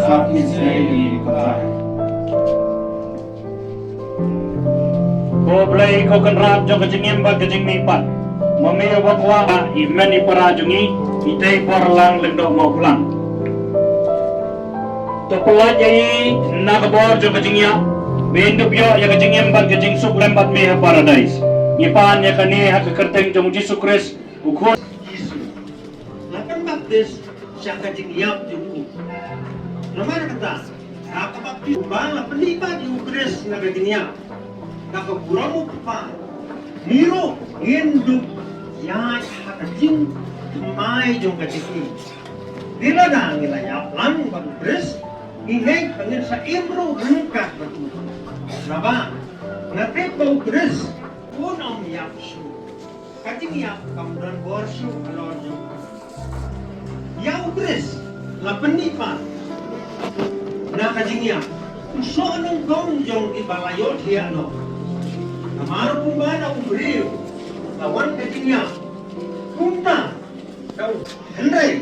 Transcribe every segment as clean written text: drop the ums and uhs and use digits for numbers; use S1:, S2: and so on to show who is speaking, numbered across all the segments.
S1: saat Sngi kota.
S2: Boblay ko kenrap jo kejengim ba kejeng mipat. Mami wakwa imen iparajungi Teibor.L.Mawphlang. Topolaj ai nakabor jo kejengya. Bendup yo ya kejengim ba kejeng suk lembat me paradise. Ipan ya kani ha kekerteng jong Jisu Kris ukhon
S3: Jisu. Lakan baptis siya kajing yap yung naman kata, nakabaptis ba na panipat yung Kris na kajing yap. Nakabura mo pa. Miro, hindup, yay, hakajing, may yung kajing. Dila na ang ilayap lang bago Kris, ingay pangin sa imro hangkat bago. Naba, natip bago Kris, unang yap siya. Kajing yap, kamudan borsyo, alorjo. Yaw Kris, lapanipan. Na kajing yap, so anong gong yung ibalayot hiya no? Namaro kung ba na umbriyo, lawan kajing yap. Punta, daw, Henry.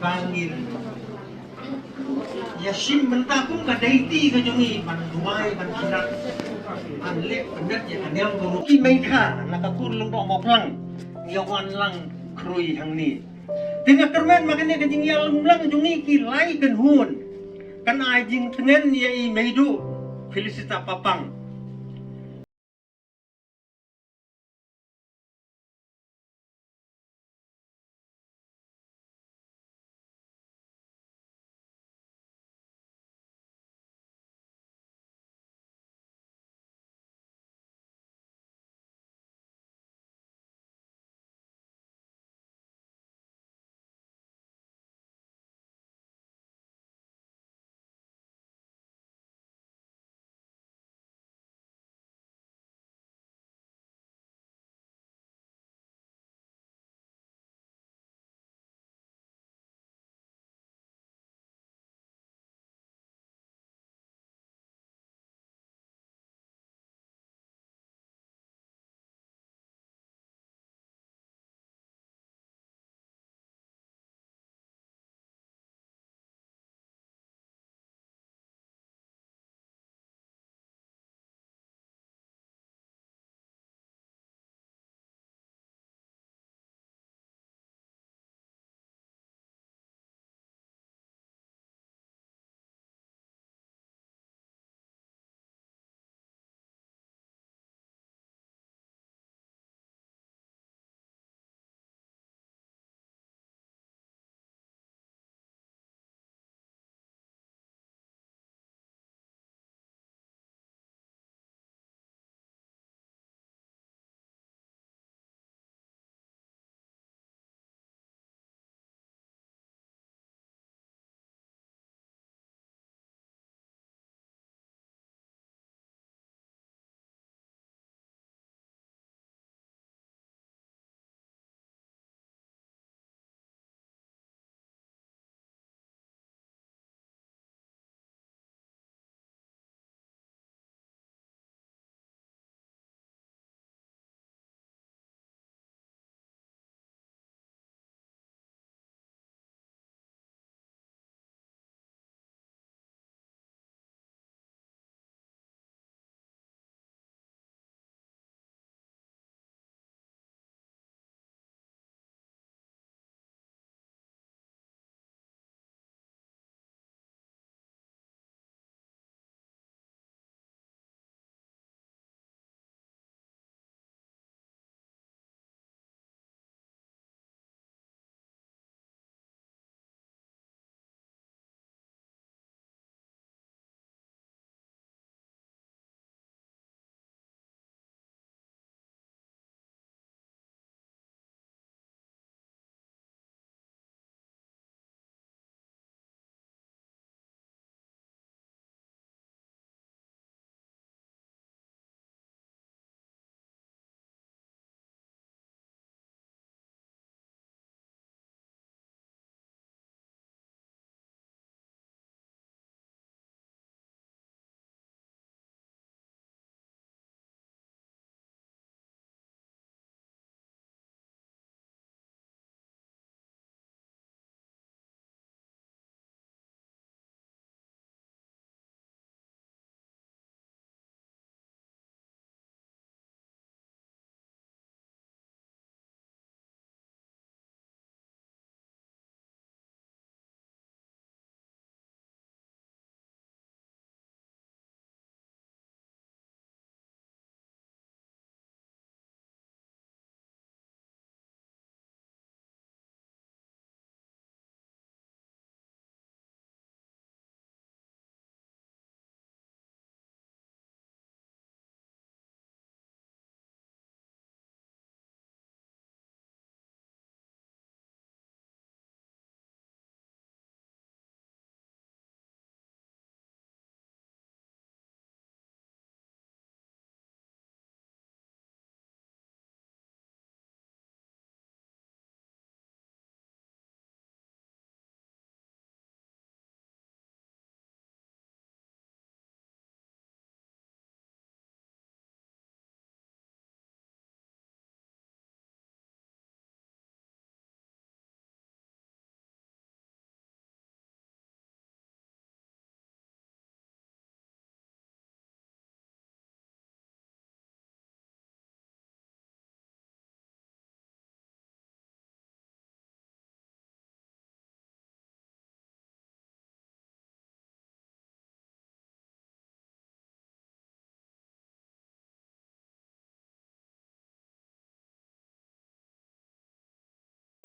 S3: Bangil. Yasim mentapung kadaiti kajungi pandumay pansirat anlek pendat ya kanyang guru imay ka nakakulong do Mawphlang ngawan lang krui hang ni tingak kermen makanya kajing yalum lang jungi kilai kan hun kan ajing tengen ya imay do felicita papang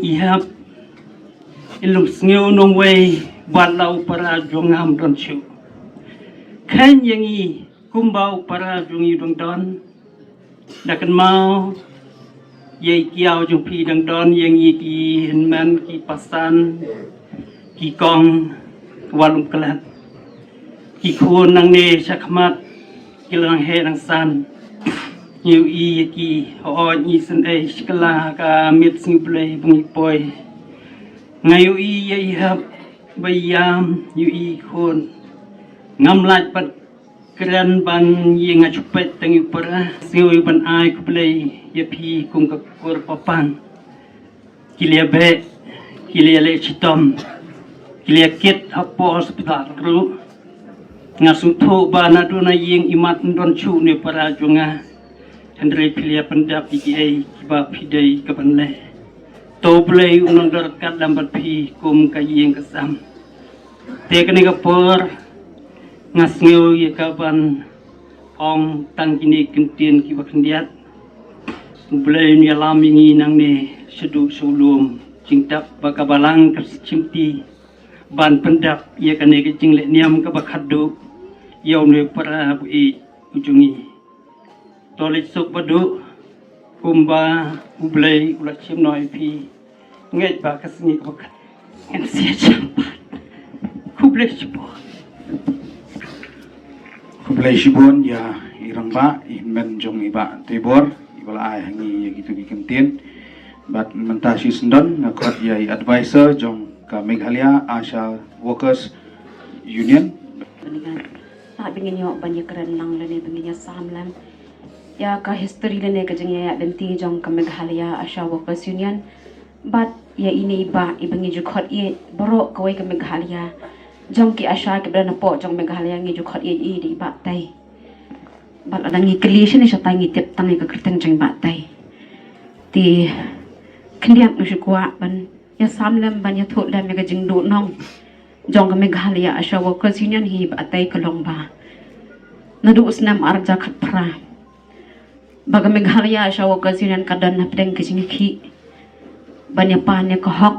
S4: Ihap ilung sngiu nong way balau para jongam don chu. Kan yangi kumbau para jongi dong don. Dakan mau yai kiau jong pi dong don yangi ki hinman ki pasan ki kong walung kelat. Ki khun nang ne sakmat ki lang he nang san. Nhiều y ki ho ni sen ai skala ka mit sing play bungi poi ngayu y ye hab bayam yu y khon ngam lat pat kran ban ye nga chupet tang yu para siu ban ai ku play ye phi kum ka kor papan kilia be kilia le chitom kilia kit hapo hospital ru ngasung tho ba na do na yeng imat don chu ne para junga Henry Pilia Pendap PGA kiba pidai kabanle to play unang darkat lambat pi kum kayeng kesam tekni kapor ngasngeu ye kaban ong tang kini kentien kiba kendiat play ni alam ingi nang ne sedu sulum cingtap bakabalang kercimti ban pendap ye kane ke jingle niam ka bakhadu yaw ne para bu ujungi Tolit sok badu kumba ublay ulat sim noi pi ngai ba kasni ko kan en sia champat kublay sibo
S1: Kublai Shibon ya irang ba imen jong iba Teibor ibala ai hangi gitu gi kentin bat mentasi sendon ngakot ya advisor jong ka Meghalaya Asha Workers Union
S5: tak bingin yo banyak keren lang lene bingin ya samlam ya ka history lene ka jengya ya denti jong ka Meghalaya Asha Workers Union but ya ini ba ibangi jukhot ye boro kawai ka Meghalaya jong ki Asha ke bana po jong Meghalaya ngi jukhot ye di ba tai bal adangi creation ni satai ngi tep tangi ka kerteng jeng ba tai ti kendiam nu shukwa ban ya samlam ban ya thot lam ya ka jing du nong jong ka Meghalaya Asha Workers Union hi ba tai ka long ba nadu usnam arja khat pra baga Meghalaya Asha Workers Union kadan na pdeng ke jingi khi banya pan ya ka hok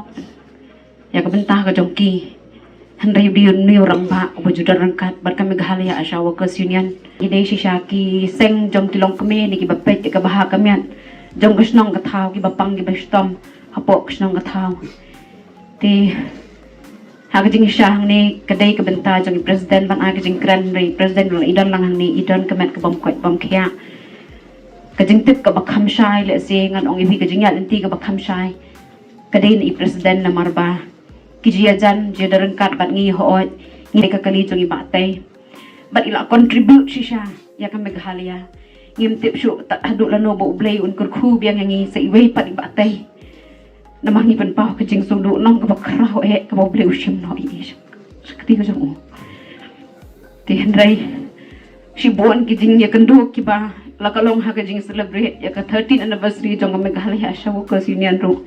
S5: ya ka bentah ka jongki handai biun ni orang ba wujudar rangkat bat ka Meghalaya Asha Workers Union ide shisha ki seng jong tilong keme ni ki bapet ka baha kamian jong gsnong ka thau ki bapang ki bestom hapo gsnong ka thau ti hak jing shang ni kadai ka bentah jong president ban a ka jing kran ri president ro idon lang ni idon kamet ka bom kwat bom khia kajing tip ka bakham shai le se ngan ong ibi kajing yat enti ka bakham shai kadin i president na marba kijia jan je darangkat bat ngi hoot ngi ka kali jongi batai bat ila contribute shisha ya ka Meghalaya ngim tip shu ta hadu lano bo blay un kur khu biang ngi sa iwei pat i batai namang ni pan pau kajing sudu nong ka bakrao ka bo blay ushim no i sakti ka jong ti hendrai shibon kijing ya kandu ki ba lakalong ha kajing celebrate ya ka 13th anniversary jong Meghalaya Asha Workers Union ru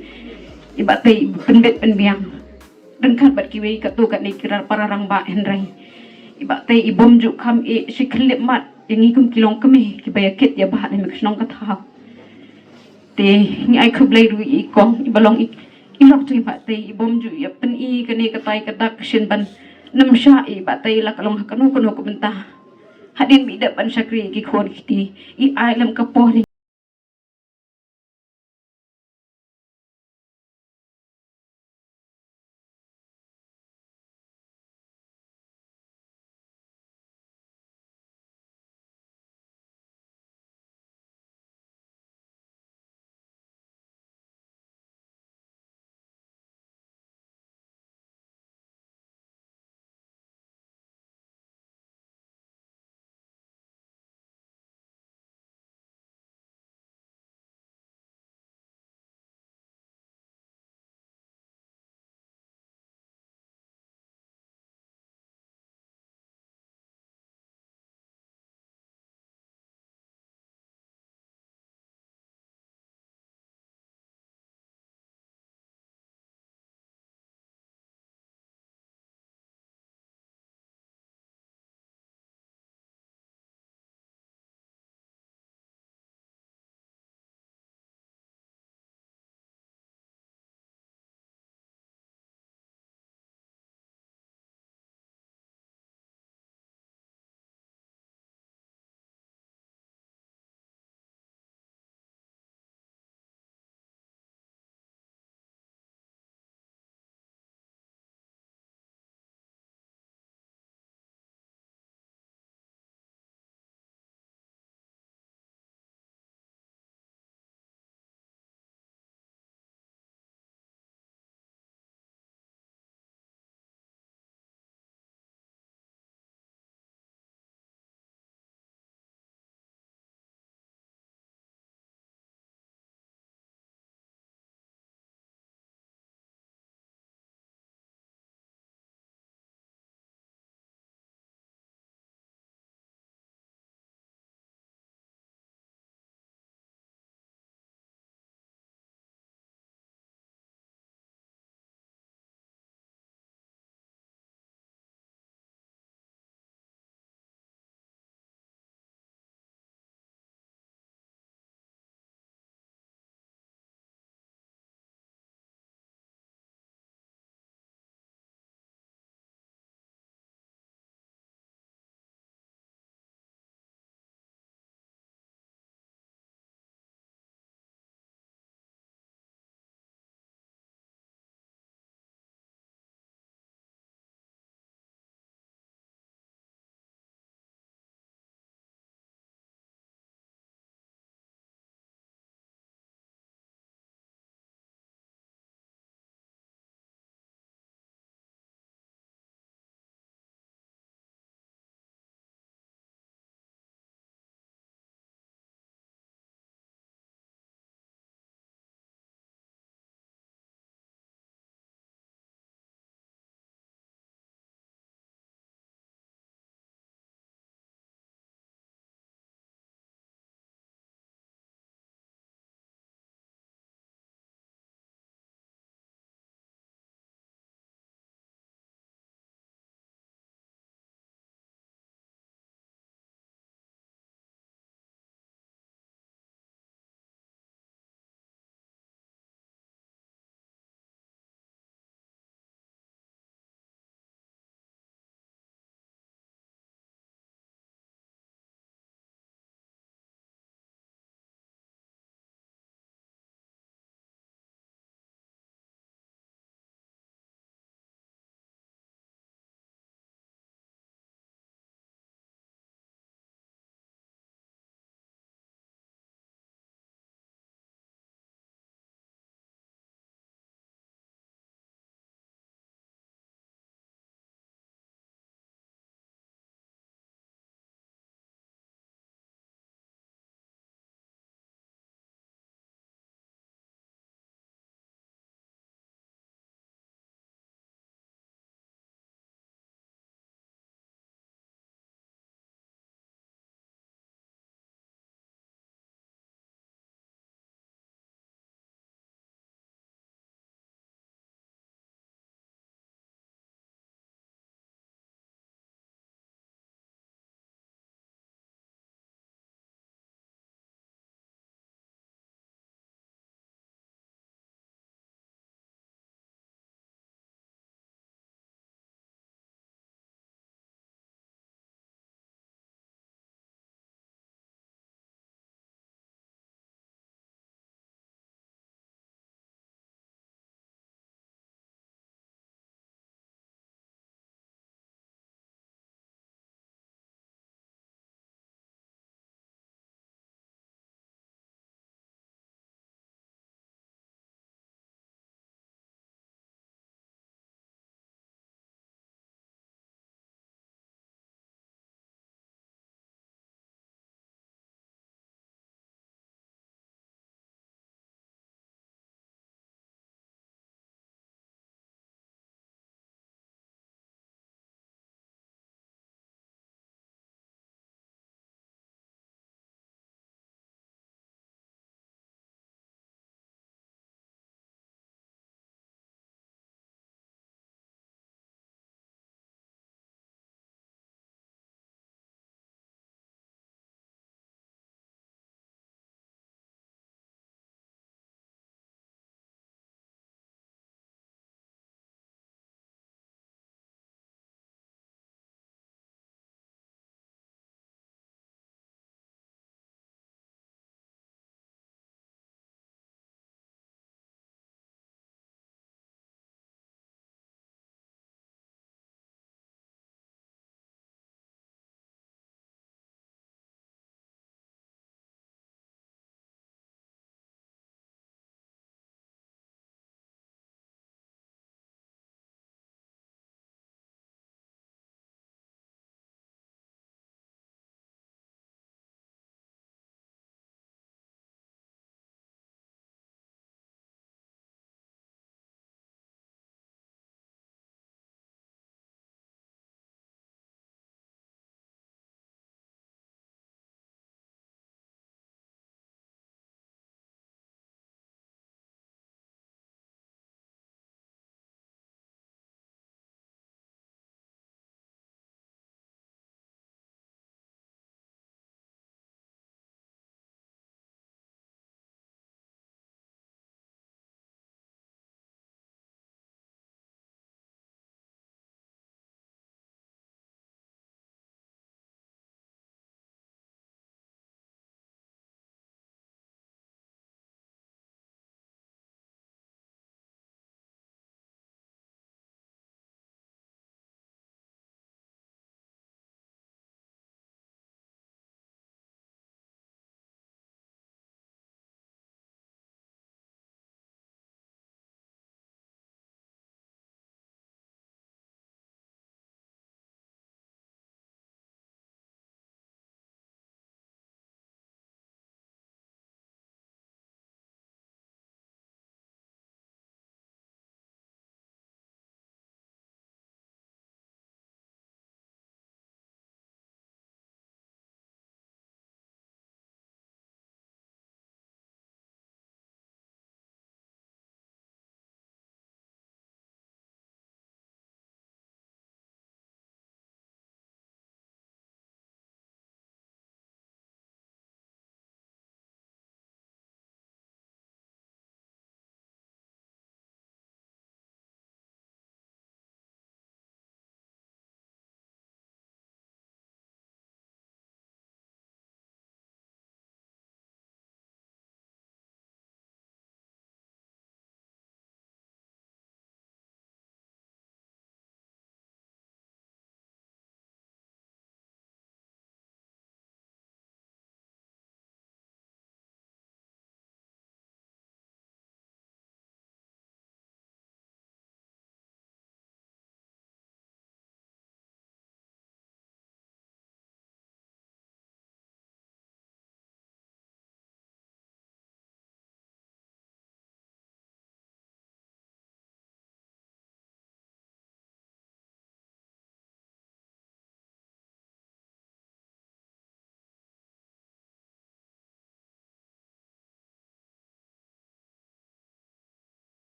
S5: ibatai penbet penbiang dengkat bat kiwi ka tu kat ni kira pararang ba hendrai ibatai ibom ju kam e shiklip mat yang ikum kilong kami ki bayakit ya bah ni ksnong ka tha te ni ai khublai ru i kong ibalong ilok tu ibatai ibom ju ya pen i kani ka tai ka dak shin ban namsha ibatai lakalong ha kanu kuno ko bentah hadin bidak pan syakri ki khon kiti i alam ka poh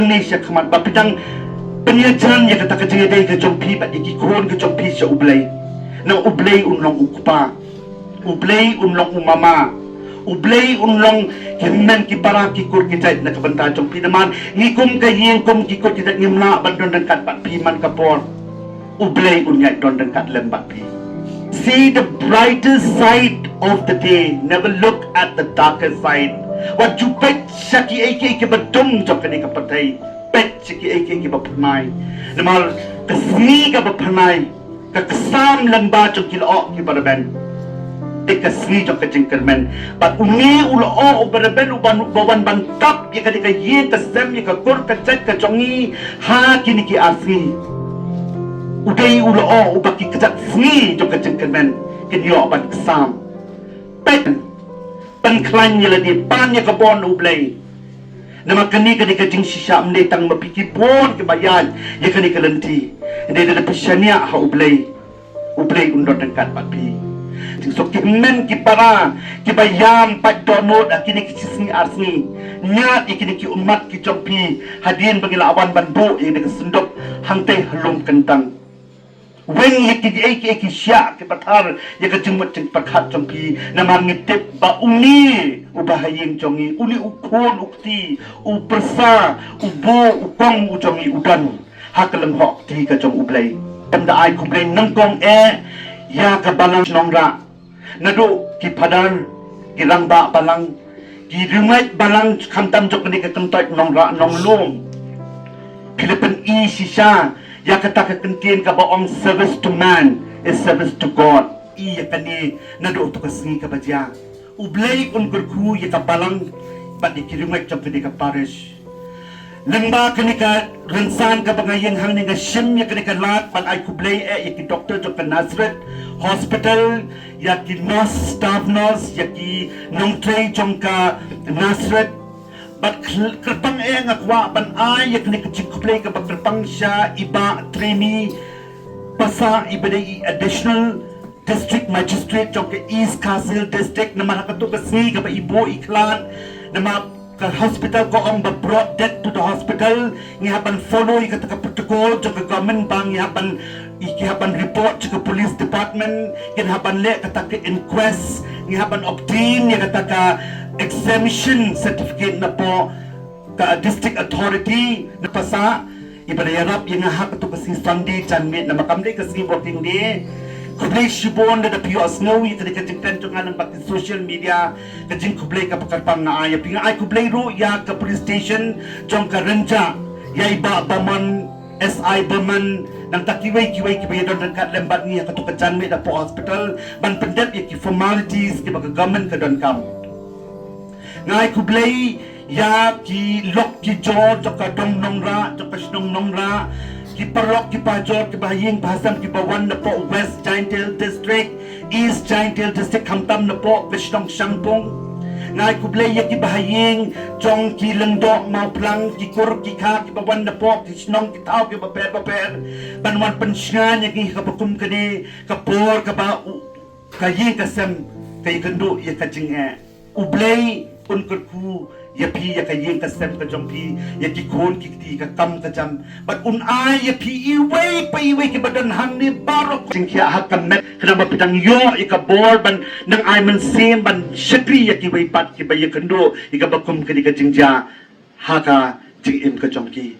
S6: Indonesia kemat bapitang penyajan yang kata kerja day ke jompi bat iki kon ke jompi sya ublay na ublay unlong ukupa ublay unlong umama ublay unlong himmen ki para ki kur ki tait na kabanta jompi naman ngikum ka yeng kum ki kur ki tait ngimna bandon dan kat bat pi man kapor ublay unyai don dan kat lem bat pi. See the brighter side of the day, never look at the darker side. What you bet shaki ake badum jokani kapatai bet shaki ake bapanai namal kasni ka bapanai ka kasam lamba jok kilo ki baraben kasni jok kajingkermen but uni ulo o baraben uban bawan bantap ya kadika ye kasem ya kakur kacet kajongi ha kini ki asni udai ulo o ubaki kacet sni jok kajingkermen kinyo ban kasam bet Panklan yala di pan ya kabon ublay. Nama kani kani kajing sisa mne tang mapiki bon kebayan ya kani kalenti. Hindi na pisanya ha ublay. Ublay undot dan kat papi. So kimen ki para ki bayam pat donot akini ki sisni arsni. Nyat ikini ki umat ki jompi hadin bagi lawan bandu yang dekasendop hangtai halum kentang. Weng yaki syak ke patar ya ke jemut ceng perkat jompi nama ngitip ba uni ubahayeng jongi uni ukon ukti upersa ubo ukong ujongi udan hakelem hok ti ke jong ublay emda ai kublay nangkong ya ke balang nongrah nadu ki padar ki langba balang ki rumait balang kamtam jok ni ke kentot nongrah nonglong Philippine sisa ya kata kekentian ka baong service to man is service to God. Iya kani nado to kasni ka baja. Ublay kun kurku ya ka balang pat dikirimay jam kani ka parish. Lengba kani ka rensan ka bangayeng hang ni ka shim ya kani ka lat pan ay kublay ya ki doctor jam ka Nazareth hospital ya ki nurse staff nurse ya ki nongtray jam ka Nazareth but kerpang nga kwa ban ay yak ni kachikuplay ka kerpang siya iba training pasa iba day additional district magistrate jok East Castle district na malakato kasi ka ba ibo iklan na ka hospital ko ang brought death to the hospital ngihaban follow ikata ka protocol jok government bang ikihaban report jok police department kinhaban le kata ka inquest ngihaban obtain kata ka exemption certificate na po ka district authority na pasa ipadayarap yung hak ito kasi Sunday janmit na makamday kasi working day kublay shibon na dapiyo Sngi tadi kajing tento nga ng bakit social media kajing kublay ka pakarpang na ayap yung ay kublay ro ya ka police station jong ka renja ya iba baman SI baman nang takiway kibayadon ng katlembat niya katuka janmit na po hospital ban pendep yung formalities kibaga government ka doon kam ngai kublay ya ki lok ki jor jaka dong nongrah jaka shnong nongrah ki parlok ki pajor ki bahing bahasam ki bawan na po West Giantel District East Giantel District kamtam na po Vishnong Shangpong ngai kublay ya ki bahing jong ki Teibor.L.Mawphlang ki kur ki ka ki bawan na po ki shnong ki tao ki baper banwan pensyan ya ki kapakum kani kapor ka ba kayi kasem kay gando ya kajing ublay un kurku ya pi ya kayeng kasem ka jompi ya ki kon ki ti ka kam ka jam but un ai ya pi iway pa iway ki badan hang ni barok sing kya hak kam met kana mapitang yo ika bor ban nang ai man sim ban shakri ya ki way pat ki bay kando ika bakum ka di ka jingja haka jing im ka jomki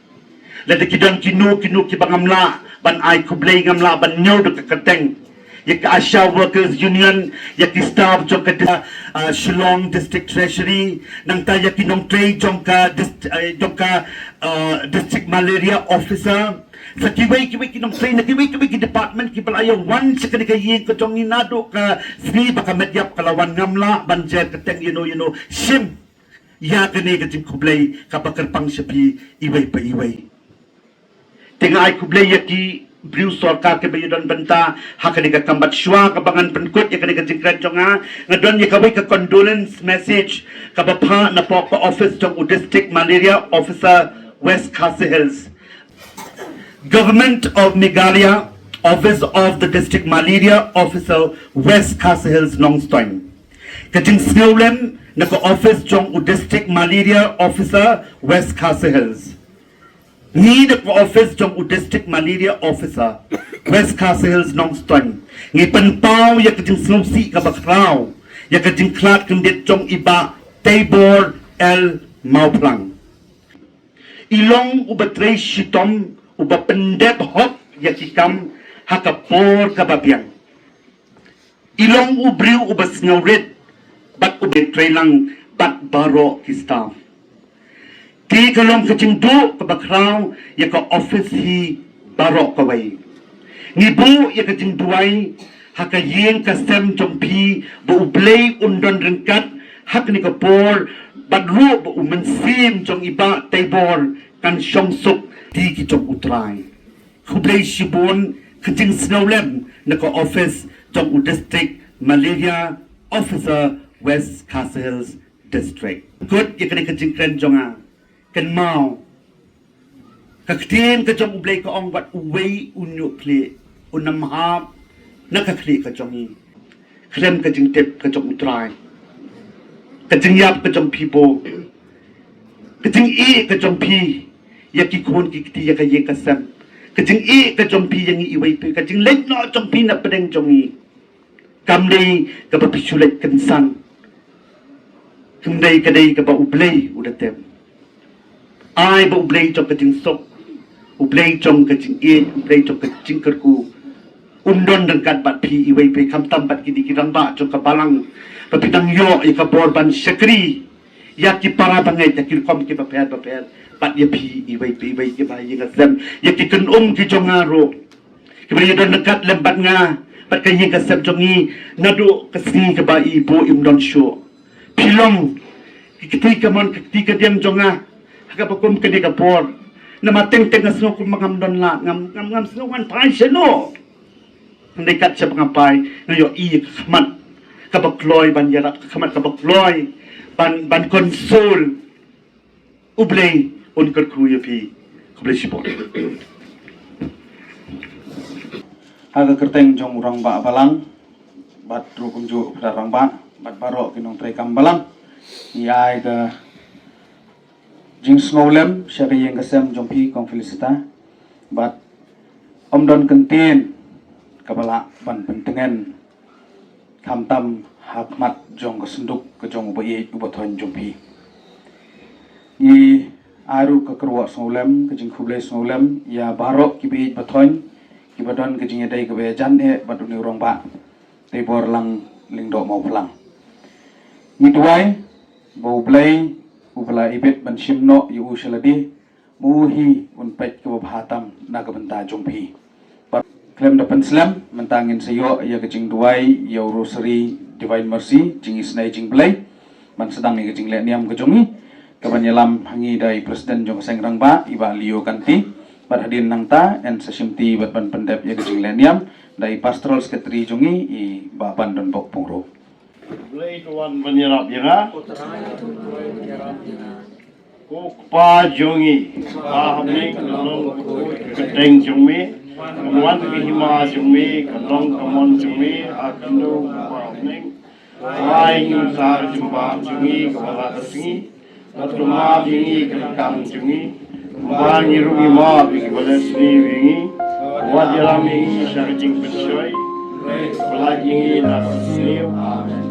S6: la de ki dang kinu ki bangamla ban ai kublay ngamla ban nyo do ka kateng Yak Asha Workers Union, yak staff jong ka Shillong District Treasury, nang ta yak nongtray jong ka District Malaria Officer. Sa kiway kinongtray na kiway ki department ki balayo one sa kanika yin ko jong inado ka sni baka medyap kalawan ngamla banjer kateng you know shim ya kani ka jing kublay kapakarpang siya iway pa iway. Tinga ay kublay yaki Briu sorkar ke bayudan benta hakani ka kambat shwa kabangan penkut ya kani ka jingkran jonga ngadon ya kawai ka condolence message ka bapa na po office jong district malaria officer West Khasi Hills Government of Meghalaya Office of the District Malaria Officer West Khasi Hills Nongstoin kajing snowlem na ka office jong district malaria officer West Khasi Hills Ni the office jong u district malaria officer West Castle Hills Nong Stone ngi penpau ya kejing snosi ka bakrau ya kejing klat kendet jong iba Teibor.L.Mawphlang ilong ubatrei shitom uba pendep hok ya kikam hakapor kababiang ilong ubriu uba snauret bat ubetrei lang bat baro ki staff Ti kalong kacing du ke bakrau ya ka office hi barok kawai. Ngibu ya kacing duai haka yeng kasem jompi bu ublei undon rengkat hak ni kapor badru bu umensim jong iba Teibor kan syongsuk ti ki jong utrai. Kublei shibun kacing snowlem na ka office jong u district malaria officer West Castle Hills district. Good ya kacing kren jonga. Kan mau kaktin ka jong ublay ka ong wat uway unyo kli unam hap nakakli ka jong i krem ka jing tip ka jong utray ka jing yap ka jong pipo ka jing i ka jong pi yaki kun ki kti ya ka ye ka sam ka jing i ka jong pi yang i iway pi ka jing lek no jong pi na pedeng jong i kam dei ka ba pisulet kan san kam dei ka ublay udatem ai ba ublay trong kajing sok ublay trong kajing e ublay trong kajing kerku undon dengkat bat pi iway pe kam tam bat kidi kirang ba trong kapalang papitang yo i kapor ban syakri ya ki para bangai ya ki kom ki bapel bat ya pi iway pe iway ki ba yeng asem ya ki kun ki trong ngaro ki ba don dekat lembat nga bat ka yeng asem trong i nadu kasni ka ba ibu imdon syo pilong ki kiti kamon kiti ka diam trong nga Hakapakum ka di kapor na mateng-teng na sino kung mangamdon la ngam sino wan pay siya no hindi kat siya pangapay na yo iya kakamat kabakloy ban yarap kakamat kabakloy ban konsul ublay unkar kuya pi kublay siya po
S1: Haga kerteng jong urang ba balang bat rukung jo rang ba bat barok kinong tray kam balang iay ka Jing snowlem siya kayeng kasem jompi kong felicita but omdon kentin kabala ban pentengen kamtam hakmat jong kesenduk ke jong ubayi ubaton jompi ni aru ke kerwa snowlem ke jing kublai snowlem ya barok kibi baton kibadon ke jing dai ke bejan baduni urang ba Teibor lang lingdo Mawphlang ni tuai bau blai ubala ibet ban shimno yu shaladi muhi unpet ke bahatam na kabenta jompi but klem da penslam mentangin sayo ya kejing duai ya rosary divine mercy jing isnai jing blai man sedang ni kejing le niam kejongi kabanyalam hangi dai presiden jong sengrang ba iba lio kanti bar hadin nang ta en sasimti bat ban pendep ya kejing le niam dai pastoral secretary jongi i ba ban don bok pungro
S7: Mulai tuan menyerap ya, Kukpa jongi, pahaming kalong keteng jongi, kamuan kehima jongi, kalong kamon jongi, akindo pahaming, lain sar jumpa jongi, kepala kesingi, rumah jongi, kelakang jongi, bangi rumi ma, bigi balas ni wingi, wajalam wingi, syarjing pensoy, kepala jongi, nasi amen.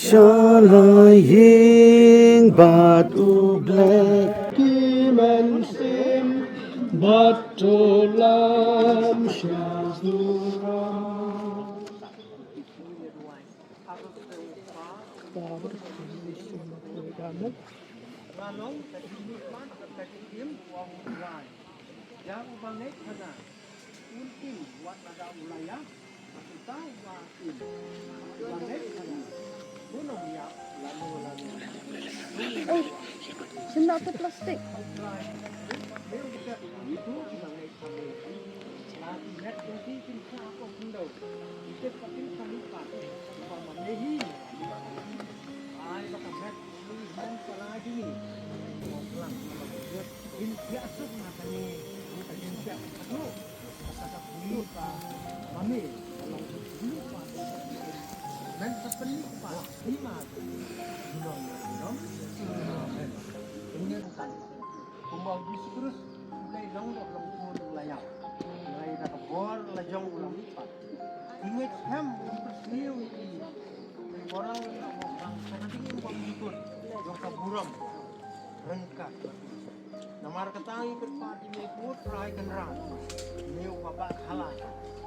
S8: Shalaying batu black kiman sim batulam syazura.
S3: Lalong kehidupan kehidupan uang ulai. Yang bangit kena unting buat ada wilayah kita wakin bangit kena gunung ya lalu.
S9: Senda tu plastik.
S3: Itu bangit kami. Lagi net jadi kita apa benda. Kita pakai kami pakai. Sama lehi. Ai pakai net ini salah lagi ni. Dia asuk makanya bukan dia aduh kata bulu ka mami kalau bulu pa dan sepeni pa lima non ini bukan kumbau Jisu terus mulai long pun layak mulai nak bor lajong ulang lipat ingat ham persliu ini orang sangat ingin buang ikut yang kaburam rengkat namar ketangi kerpati meput rai kenran neu babak halah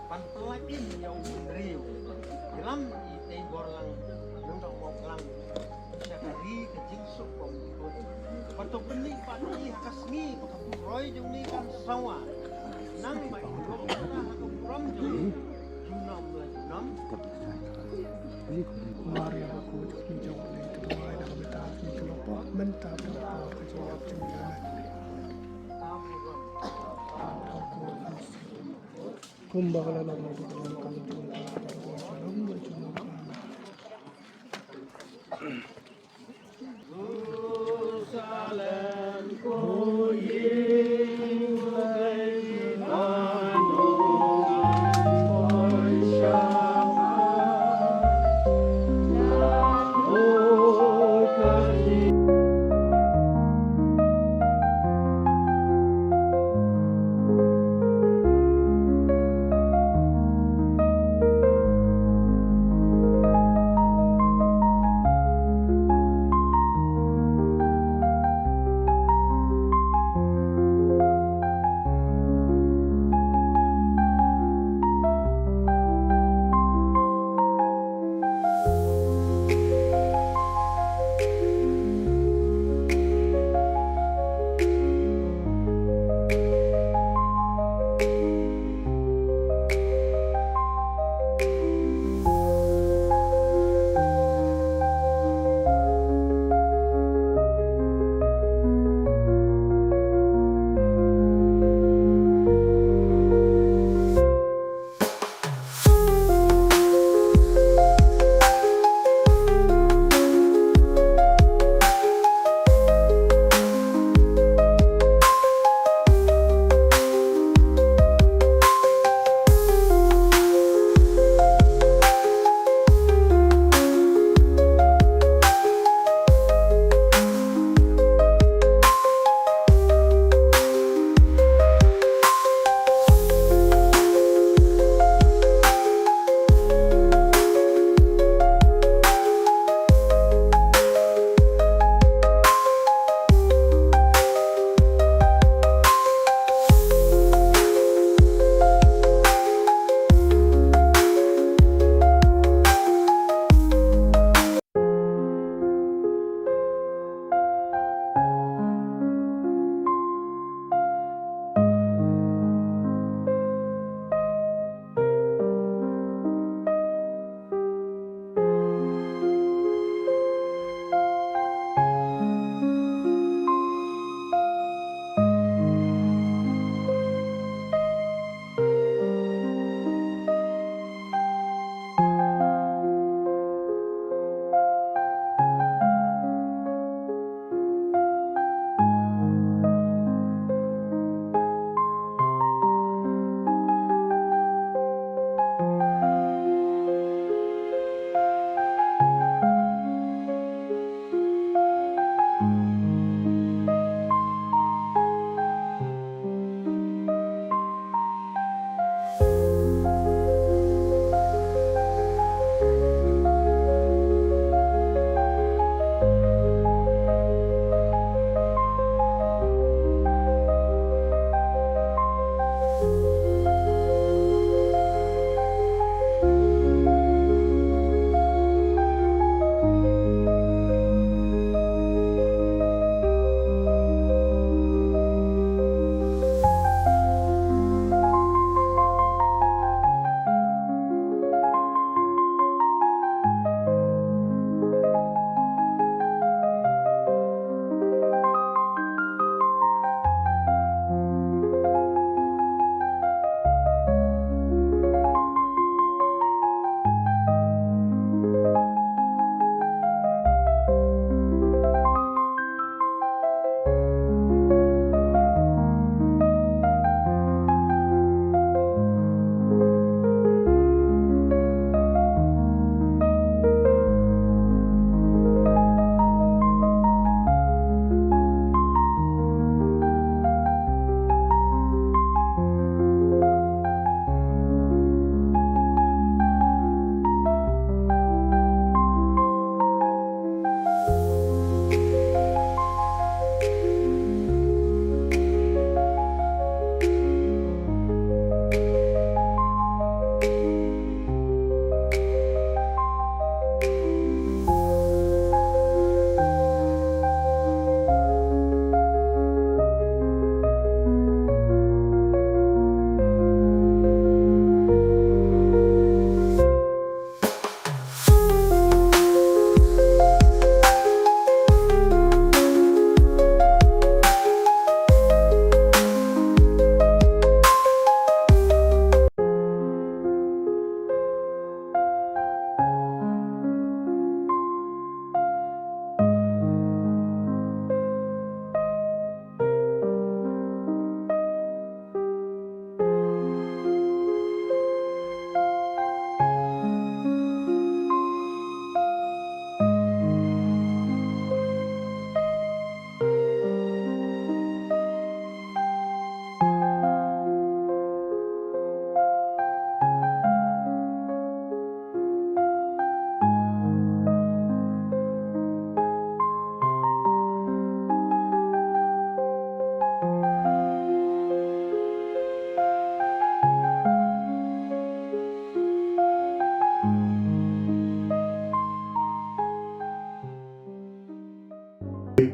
S3: pantelakin yang menriu dalam Teibor.L.Mawphlang Nongrah syakari ke Jisu pemikut patok benih pati hak Sngi pakapu roy jung ni kan sawa nang mai dok na hak ram jung junam la junam
S8: Mari aku jauh dari kedua dan mentah di kelompok mentah kelompok kejawab jembilan. Kumbang lalu dalam kantung dalam berjumpa. Salam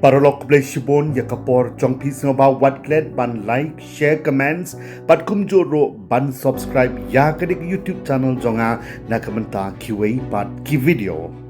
S6: Parolok play shibon ya kapor jong pi ba watlet ban like share comments pat kum joro ban subscribe ya kadik YouTube channel jonga na kamenta QA pat ki video.